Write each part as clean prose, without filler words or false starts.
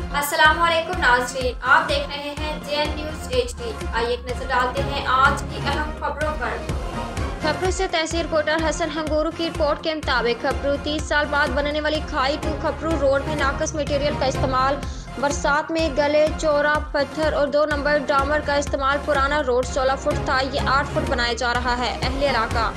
अस्सलामुअलैकुम नाज़रीन, आप देख रहे हैं JN न्यूज़ HD। आइए एक नजर डालते हैं आज की अहम खबरों पर। खपरू से तहसील रिपोर्टर हसन हंगोरू की रिपोर्ट के मुताबिक खपरू 30 साल बाद बनने वाली खाई टू खपरू रोड में नाकस मटेरियल का इस्तेमाल, बरसात में गले चौड़ा पत्थर और 2 नंबर डामर का इस्तेमाल। पुराना रोड 16 फुट था, ये 8 फुट बनाया जा रहा है। अहले इलाका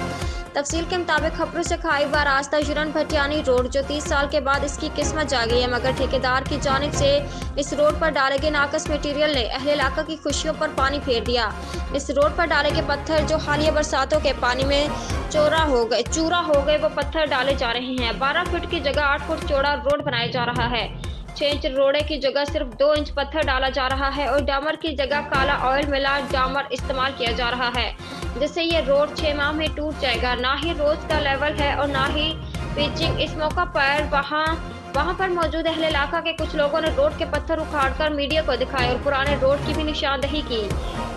तफसील के मुताबिक खपरू से खाईबार रास्ता जुरन भटियानी रोड जो 30 साल के बाद इसकी किस्मत जागी है, मगर ठेकेदार की जानिब से इस रोड पर डाले गए नाकस मटेरियल ने अहले इलाका की खुशियों पर पानी फेर दिया। इस रोड पर डाले गए पत्थर जो हालिया बरसातों के पानी में चूरा हो गए वो पत्थर डाले जा रहे हैं। 12 फुट की जगह 8 फुट चौड़ा रोड बनाया जा रहा है। 6 इंच रोड़े की जगह सिर्फ 2 इंच पत्थर डाला जा रहा है और डामर की जगह काला ऑयल मिला डामर इस्तेमाल किया जा रहा है, जिससे ये रोड 6 माह में टूट जाएगा। ना ही रोड का लेवल है और ना ही पिचिंग। इस मौका पर वहां पर मौजूद अहले इलाका के कुछ लोगों ने रोड के पत्थर उखाड़कर मीडिया को दिखाए और पुराने रोड की भी निशानदेही की।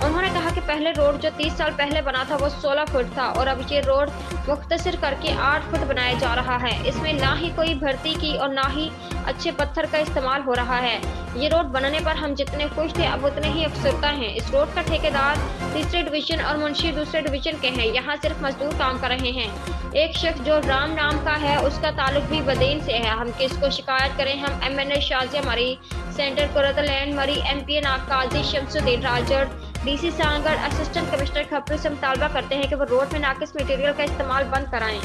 उन्होंने कहा कि पहले रोड जो 30 साल पहले बना था वो 16 फुट था और अब ये रोड मुख्तसर करके 8 फुट बनाया जा रहा है। इसमें ना ही कोई भर्ती की और ना ही अच्छे पत्थर का इस्तेमाल हो रहा है। ये रोड बनने पर हम जितने खुश थे अब उतने ही अफसरदा हैं। इस रोड का ठेकेदार तीसरे डिवीजन और मुंशी दूसरे डिवीजन के हैं। यहाँ सिर्फ मजदूर काम कर रहे हैं। एक शख्स जो राम नाम का है उसका ताल्लुक भी बदेन से है। हम किसको शिकायत करें? हम MNA शाजिया मरी, सेंटर कुरतलैंड मरी, MP Qazi Shamsuddin Rajar, DC Sanghar, assistant commissioner Khipro से मुतालबा करते हैं कि वो रोड में नाकिस मटेरियल का इस्तेमाल बंद कराएं।